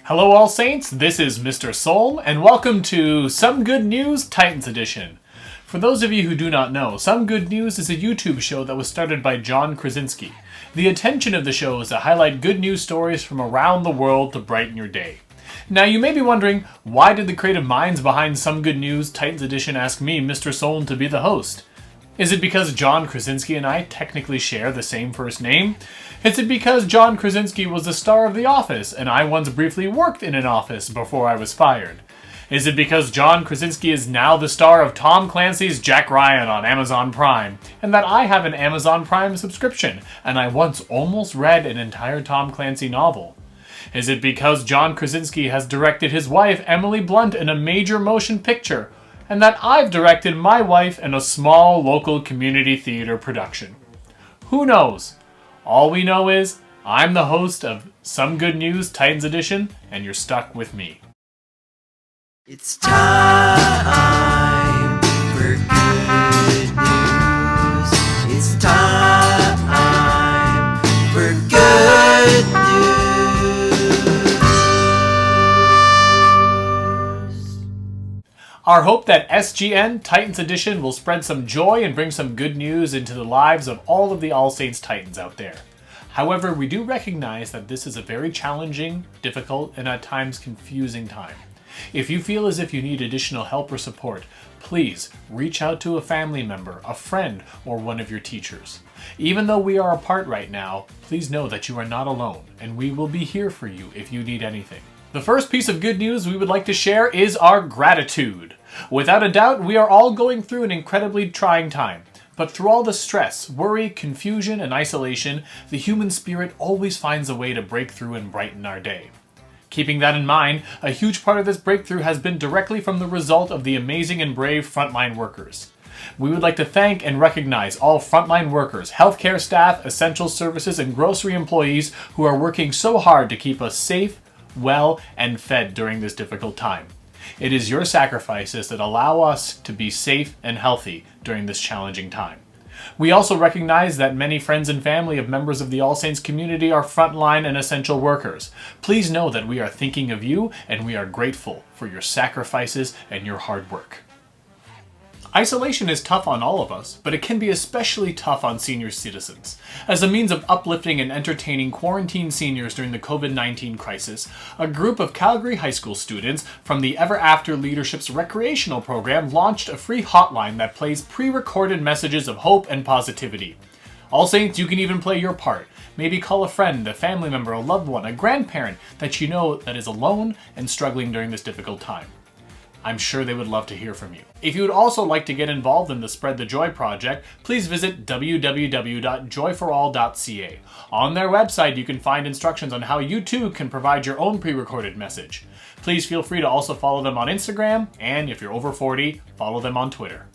Hello All Saints, this is Mr. Soul, and welcome to Some Good News Titans Edition. For those of you who do not know, Some Good News is a YouTube show that was started by John Krasinski. The intention of the show is to highlight good news stories from around the world to brighten your day. Now you may be wondering, why did the creative minds behind Some Good News Titans Edition ask me, Mr. Soul, to be the host? Is it because John Krasinski and I technically share the same first name? Is it because John Krasinski was the star of The Office and I once briefly worked in an office before I was fired? Is it because John Krasinski is now the star of Tom Clancy's Jack Ryan on Amazon Prime, and that I have an Amazon Prime subscription and I once almost read an entire Tom Clancy novel? Is it because John Krasinski has directed his wife Emily Blunt in a major motion picture, and that I've directed my wife in a small local community theater production? Who knows? All we know is I'm the host of Some Good News Titans Edition, and you're stuck with me. It's time for good news. It's time for good news. Our hope that SGN Titans Edition will spread some joy and bring some good news into the lives of all of the All Saints Titans out there. However, we do recognize that this is a very challenging, difficult, and at times confusing time. If you feel as if you need additional help or support, please reach out to a family member, a friend, or one of your teachers. Even though we are apart right now, please know that you are not alone, and we will be here for you if you need anything. The first piece of good news we would like to share is our gratitude. Without a doubt, we are all going through an incredibly trying time. But through all the stress, worry, confusion, and isolation, the human spirit always finds a way to break through and brighten our day. Keeping that in mind, a huge part of this breakthrough has been directly from the result of the amazing and brave frontline workers. We would like to thank and recognize all frontline workers, healthcare staff, essential services, and grocery employees who are working so hard to keep us safe, well, and fed during this difficult time. It is your sacrifices that allow us to be safe and healthy during this challenging time. We also recognize that many friends and family of members of the All Saints community are frontline and essential workers. Please know that we are thinking of you and we are grateful for your sacrifices and your hard work. Isolation is tough on all of us, but it can be especially tough on senior citizens. As a means of uplifting and entertaining quarantined seniors during the COVID-19 crisis, a group of Calgary High School students from the Ever After Leadership's recreational program launched a free hotline that plays pre-recorded messages of hope and positivity. All Saints, you can even play your part. Maybe call a friend, a family member, a loved one, a grandparent that you know that is alone and struggling during this difficult time. I'm sure they would love to hear from you. If you would also like to get involved in the Spread the Joy project, please visit www.joyforall.ca. On their website, you can find instructions on how you too can provide your own pre-recorded message. Please feel free to also follow them on Instagram, and if you're over 40, follow them on Twitter.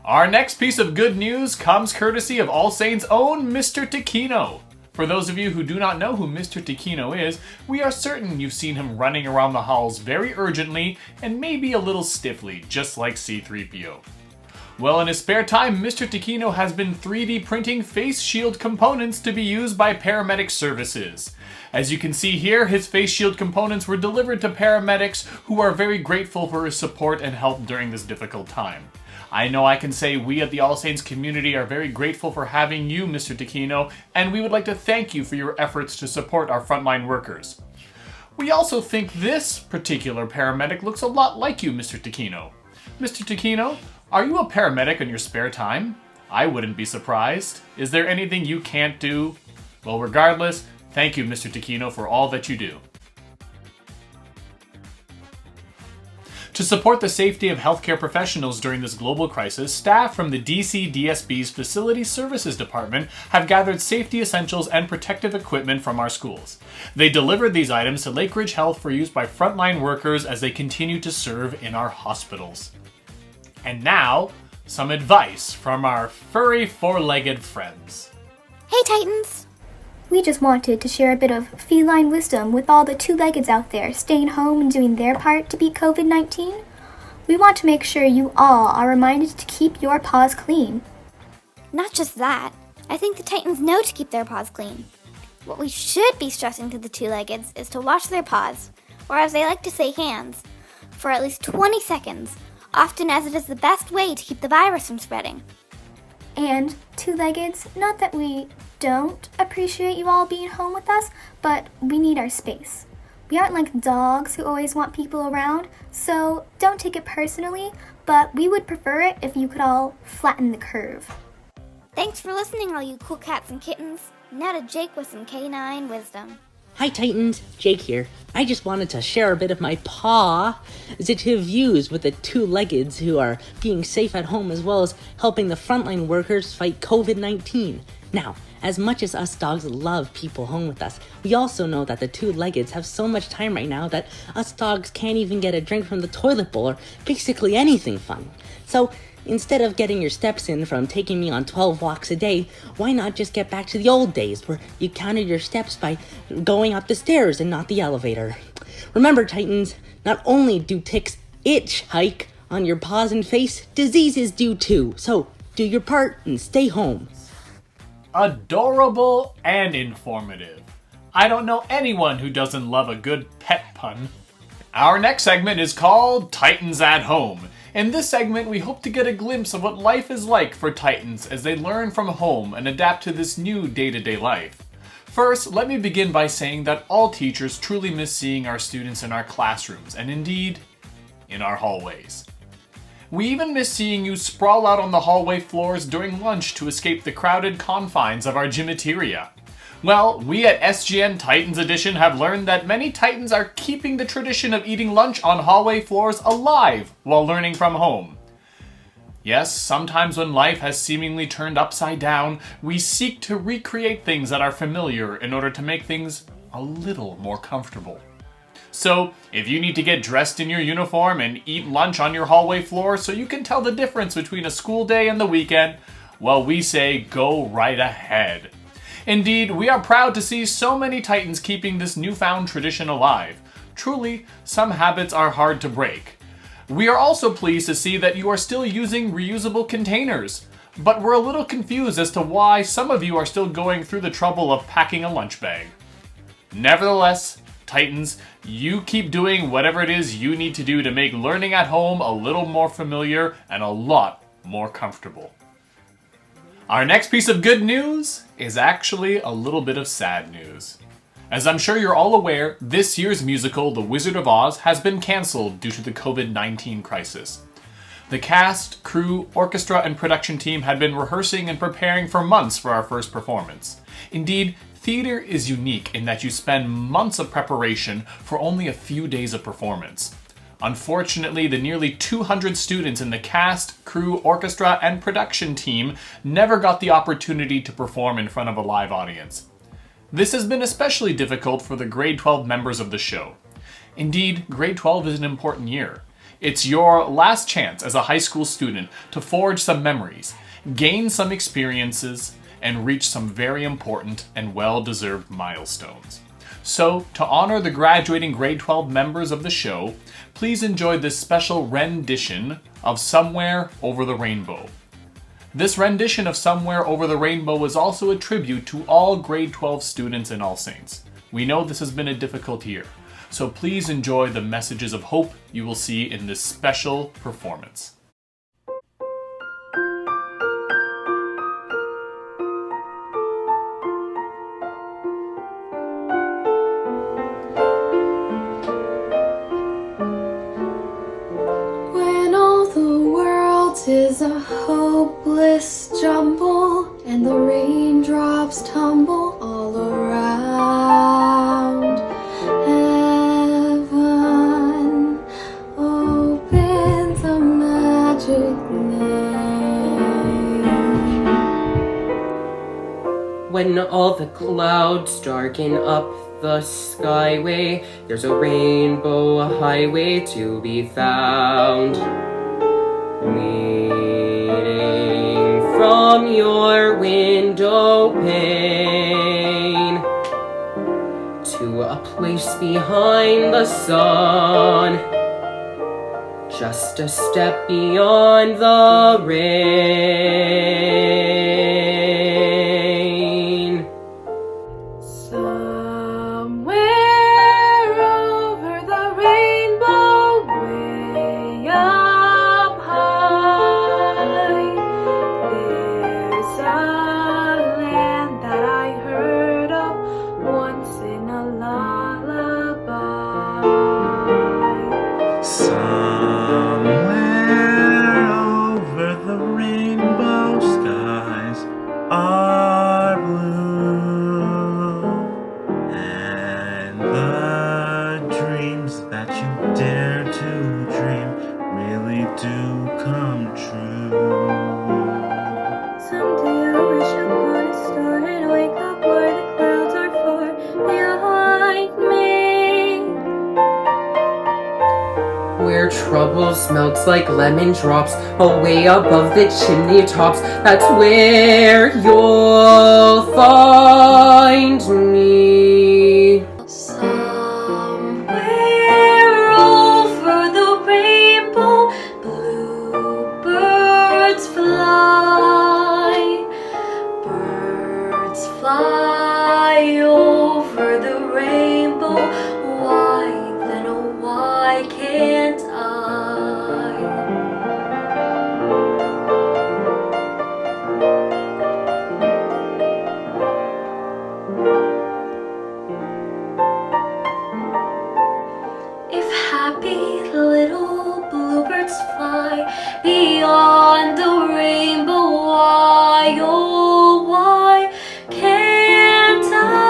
Our next piece of good news comes courtesy of All Saints' own Mr. Taquino. For those of you who do not know who Mr. Taquino is, we are certain you've seen him running around the halls very urgently and maybe a little stiffly, just like C-3PO. Well, in his spare time, Mr. Taquino has been 3D printing face shield components to be used by paramedic services. As you can see here, his face shield components were delivered to paramedics who are very grateful for his support and help during this difficult time. I know I can say we at the All Saints community are very grateful for having you, Mr. Taquino, and we would like to thank you for your efforts to support our frontline workers. We also think this particular paramedic looks a lot like you, Mr. Taquino. Mr. Taquino, are you a paramedic in your spare time? I wouldn't be surprised. Is there anything you can't do? Well, regardless, thank you, Mr. Taquino, for all that you do. To support the safety of healthcare professionals during this global crisis, staff from the DC DSB's Facility Services Department have gathered safety essentials and protective equipment from our schools. They delivered these items to Lake Ridge Health for use by frontline workers as they continue to serve in our hospitals. And now, some advice from our furry four-legged friends. Hey Titans! We just wanted to share a bit of feline wisdom with all the two-leggeds out there staying home and doing their part to beat COVID-19. We want to make sure you all are reminded to keep your paws clean. Not just that, I think the Titans know to keep their paws clean. What we should be stressing to the two-leggeds is to wash their paws. or as they like to say, hands, for at least 20 seconds, often as it is the best way to keep the virus from spreading. And two-leggeds, not that we don't appreciate you all being home with us, but we need our space. We aren't like dogs who always want people around, so don't take it personally, but we would prefer it if you could all flatten the curve. Thanks for listening, all you cool cats and kittens. Now to Jake with some canine wisdom. Hi Titans, Jake here. I just wanted to share a bit of my positive views with the two-leggeds who are being safe at home as well as helping the frontline workers fight COVID-19. Now, as much as us dogs love people home with us, we also know that the two-leggeds have so much time right now that us dogs can't even get a drink from the toilet bowl or basically anything fun. So, instead of getting your steps in from taking me on 12 walks a day, why not just get back to the old days where you counted your steps by going up the stairs and not the elevator? Remember, Titans, not only do ticks itch hike on your paws and face, diseases do too. So, do your part and stay home. Adorable and informative. I don't know anyone who doesn't love a good pet pun. Our next segment is called Titans at Home. In this segment, we hope to get a glimpse of what life is like for Titans as they learn from home and adapt to this new day-to-day life. First, let me begin by saying that all teachers truly miss seeing our students in our classrooms and indeed, in our hallways. We even miss seeing you sprawl out on the hallway floors during lunch to escape the crowded confines of our gymateria. Well, we at SGN Titans Edition have learned that many Titans are keeping the tradition of eating lunch on hallway floors alive while learning from home. Yes, sometimes when life has seemingly turned upside down, we seek to recreate things that are familiar in order to make things a little more comfortable. So, if you need to get dressed in your uniform and eat lunch on your hallway floor so you can tell the difference between a school day and the weekend, well, we say go right ahead. Indeed, we are proud to see so many Titans keeping this newfound tradition alive. Truly, some habits are hard to break. We are also pleased to see that you are still using reusable containers, but we're a little confused as to why some of you are still going through the trouble of packing a lunch bag. Nevertheless, Titans, you keep doing whatever it is you need to do to make learning at home a little more familiar and a lot more comfortable. Our next piece of good news is actually a little bit of sad news. As I'm sure you're all aware, this year's musical, The Wizard of Oz, has been cancelled due to the COVID-19 crisis. The cast, crew, orchestra, and production team had been rehearsing and preparing for months for our first performance. Indeed, theater is unique in that you spend months of preparation for only a few days of performance. Unfortunately, the nearly 200 students in the cast, crew, orchestra, and production team never got the opportunity to perform in front of a live audience. This has been especially difficult for the grade 12 members of the show. Indeed, grade 12 is an important year. It's your last chance as a high school student to forge some memories, gain some experiences, and reach some very important and well-deserved milestones. So, to honor the graduating grade 12 members of the show, please enjoy this special rendition of Somewhere Over the Rainbow. This rendition of Somewhere Over the Rainbow is also a tribute to all grade 12 students in All Saints. We know this has been a difficult year, so please enjoy the messages of hope you will see in this special performance. Is a hopeless jumble, and the raindrops tumble all around. Heaven opens a magic name. When all the clouds darken up the skyway, there's a rainbow, a highway to be found. Leading from your window pane to a place behind the sun, just a step beyond the rain. Somewhere over the troubles melts like lemon drops away above the chimney tops. That's where you'll find me. Somewhere over the rainbow, bluebirds fly. Birds fly over the rainbow. Why then, oh why can't I? If happy little bluebirds fly beyond the rainbow, why, oh why can't I?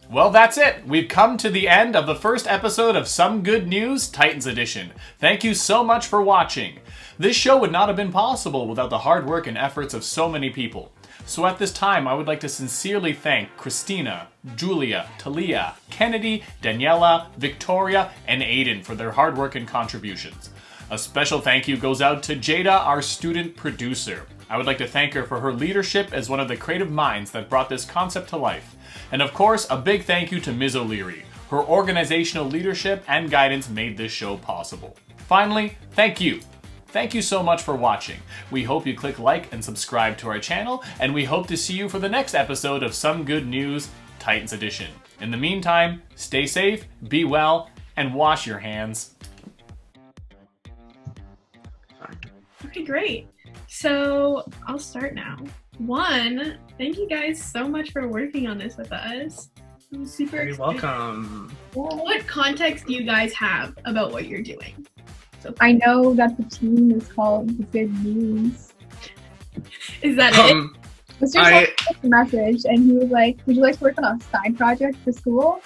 Well, that's it. We've come to the end of the first episode of Some Good News Titans Edition. Thank you so much for watching. This show would not have been possible without the hard work and efforts of so many people. So at this time, I would like to sincerely thank Christina, Julia, Talia, Kennedy, Daniela, Victoria, and Aiden for their hard work and contributions. A special thank you goes out to Jada, our student producer. I would like to thank her for her leadership as one of the creative minds that brought this concept to life. And of course, a big thank you to Ms. O'Leary. Her organizational leadership and guidance made this show possible. Finally, thank you. Thank you so much for watching. We hope you click like and subscribe to our channel, and we hope to see you for the next episode of Some Good News Titans Edition. In the meantime, stay safe, be well, and wash your hands. Okay, great. So I'll start now. One, thank you guys so much for working on this with us. I'm super You're excited. welcome. What context do you guys have about what you're doing? So I know that the team is called The Good News. is that it? Mr. sent us a message and he was like, would you like to work on a side project for school?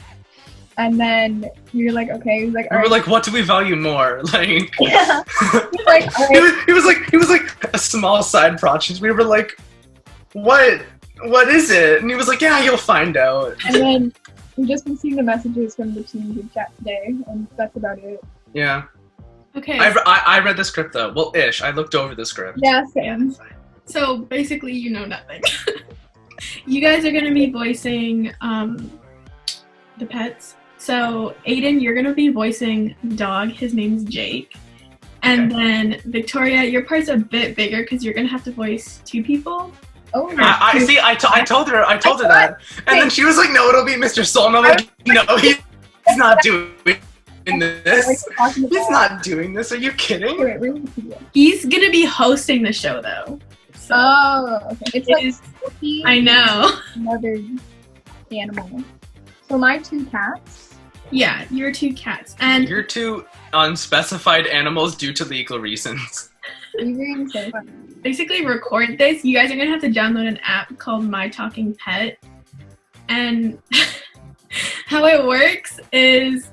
And then we were like, okay. He was like, We were like, what do we value more? Like, yeah. He's like, all right. he was like a small side project. We were like, what is it? And he was like, yeah, you'll find out. And then we've just been seeing the messages from the team group chat today, and that's about it. Yeah. Okay. I read the script though. Well, ish. I looked over the script. Yeah, same. So basically, you know nothing. You guys are going to be voicing the pets. So Aiden, you're going to be voicing the dog. His name's Jake. And then Victoria, your part's a bit bigger because you're going to have to voice two people. Oh, I see. I told her that, and then she was like, "No, it'll be Mr. Soul." And I'm like, "No, he's not doing this. He's not doing this. Are you kidding?" He's gonna be hosting the show though. So Oh, okay. It's like spooky. I know. Another animal. So my two cats. Yeah, your two cats and You're two unspecified animals due to legal reasons. basically record this. You guys are gonna have to download an app called My Talking Pet, and how it works is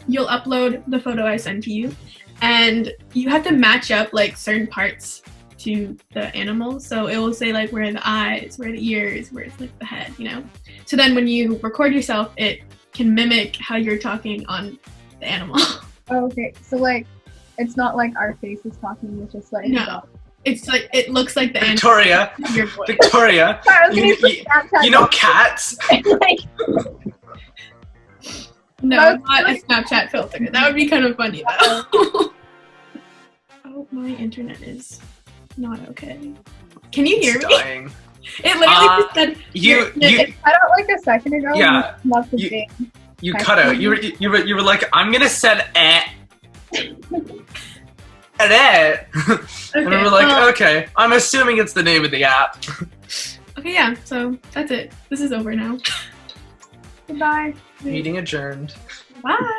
you'll upload the photo I sent to you, and you have to match up like certain parts to the animal. So it will say like where are the eyes, where are the ears, where's like the head, you know. So then when you record yourself, it can mimic how you're talking on the animal. Oh, okay. So like, it's not like our face is talking. It's just like No. It's like it looks like the Victoria, animal. Your voice. Victoria, you know cats. Like, No, not a Snapchat filter. That would be kind of funny though. Oh, my internet is not okay. Can you hear me? Dying. It literally just said You it cut out like a second ago. Yeah. And left the thing. you cut out. You were like, I'm gonna send And we were like, okay, I'm assuming it's the name of the app. Okay, yeah, so that's it. This is over now. Goodbye. Meeting adjourned. Bye.